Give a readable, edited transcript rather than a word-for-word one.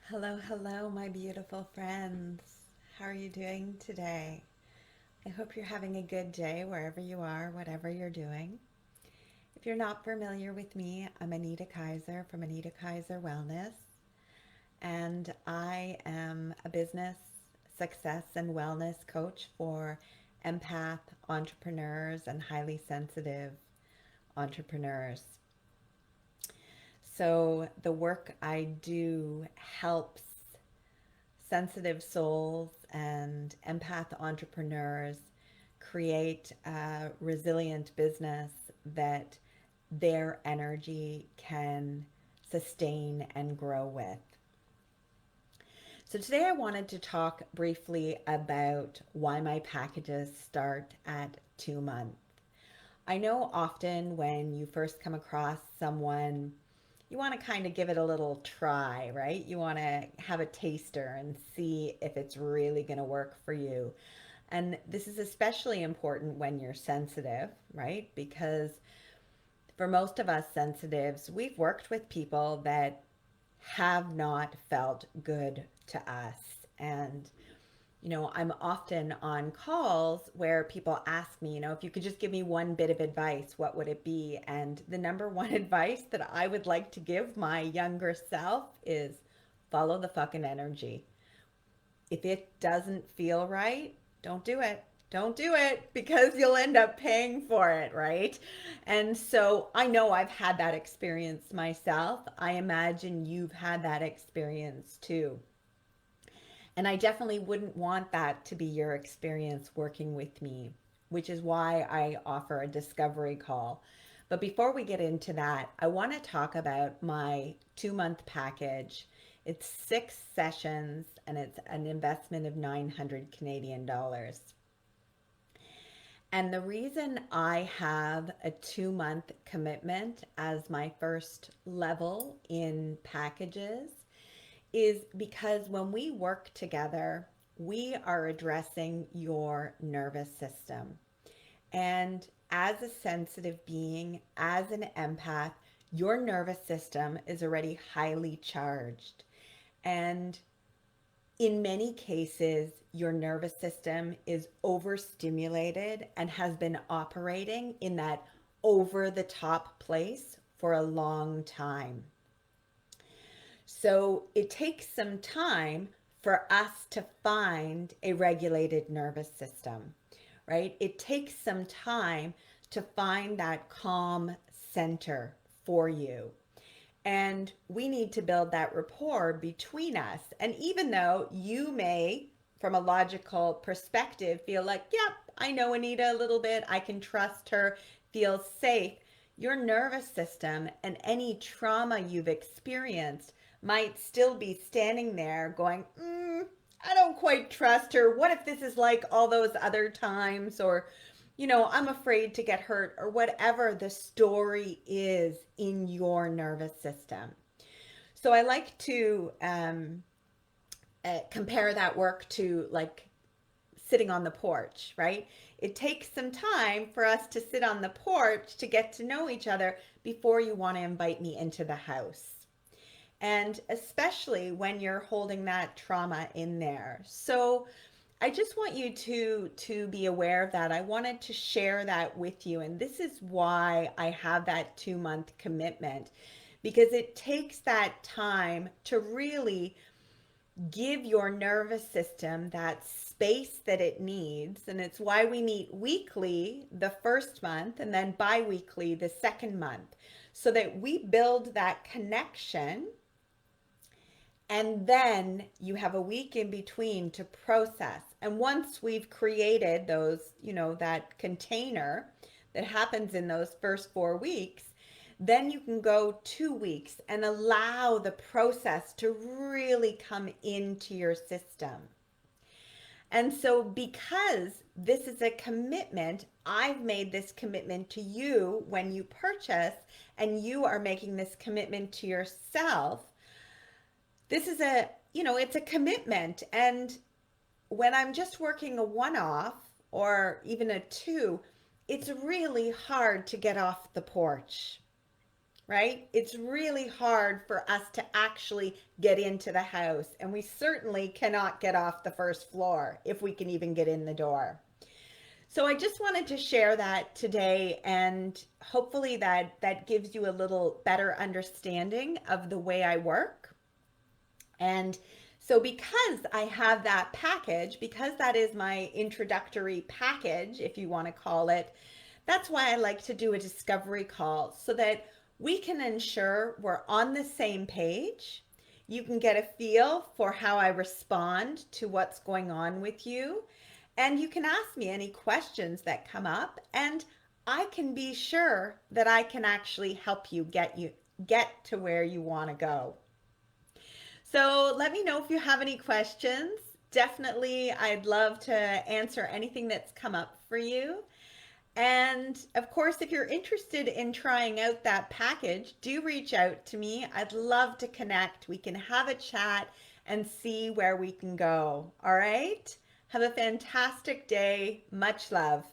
Hello, hello, my beautiful friends. How are you doing today? I hope you're having a good day wherever you are, whatever you're doing. If you're not familiar with me, I'm Anita Kaiser from Anita Kaiser Wellness, and I am a business success and wellness coach for empath entrepreneurs and highly sensitive entrepreneurs. So, the work I do helps sensitive souls and empath entrepreneurs create a resilient business that their energy can sustain and grow with. So, today I wanted to talk briefly about why my packages start at 2 months. I know often when you first come across someone, you want to kind of give it a little try, right? You want to have a taster and see if it's really going to work for you. And this is especially important when you're sensitive, right? Because for most of us sensitives, we've worked with people that have not felt good to us. And I'm often on calls where people ask me, if you could just give me one bit of advice, what would it be? And the number one advice that I would like to give my younger self is follow the fucking energy. If it doesn't feel right, don't do it. Don't do it because you'll end up paying for it, right? And so I know I've had that experience myself. I imagine you've had that experience too. And I definitely wouldn't want that to be your experience working with me, which is why I offer a discovery call. But before we get into that, I want to talk about my 2 month package. It's 6 sessions and it's an investment of 900 Canadian dollars. And the reason I have a 2 month commitment as my first level in packages is because when we work together, we are addressing your nervous system. And as a sensitive being, as an empath, your nervous system is already highly charged. And in many cases, your nervous system is overstimulated and has been operating in that over the top place for a long time. So it takes some time for us to find a regulated nervous system, right? It takes some time to find that calm center for you. And we need to build that rapport between us. And even though you may, from a logical perspective, feel like, yep, I know Anita a little bit, I can trust her, feel safe, your nervous system and any trauma you've experienced might still be standing there going, I don't quite trust her. What if this is like all those other times? Or, I'm afraid to get hurt, or whatever the story is in your nervous system. So I like to compare that work to like sitting on the porch, right? It takes some time for us to sit on the porch to get to know each other before you want to invite me into the house. And especially when you're holding that trauma in there. So I just want you to be aware of that. I wanted to share that with you, and this is why I have that 2 month commitment, because it takes that time to really give your nervous system that space that it needs. And it's why we meet weekly the first month and then bi-weekly the second month, so that we build that connection. And then you have a week in between to process. And once we've created those, that container that happens in those first 4 weeks, then you can go 2 weeks and allow the process to really come into your system. And so, because this is a commitment, I've made this commitment to you when you purchase, and you are making this commitment to yourself. This is it's a commitment. And when I'm just working a one off or even a two, it's really hard to get off the porch. right? It's really hard for us to actually get into the house, and we certainly cannot get off the first floor if we can even get in the door. So I just wanted to share that today, and hopefully that gives you a little better understanding of the way I work. And so because I have that package, because that is my introductory package, if you want to call it, that's why I like to do a discovery call so that we can ensure we're on the same page. You can get a feel for how I respond to what's going on with you. And you can ask me any questions that come up, and I can be sure that I can actually help you get to where you want to go. So let me know if you have any questions. Definitely, I'd love to answer anything that's come up for you. And of course, if you're interested in trying out that package, do reach out to me. I'd love to connect. We can have a chat and see where we can go. All right? Have a fantastic day. Much love.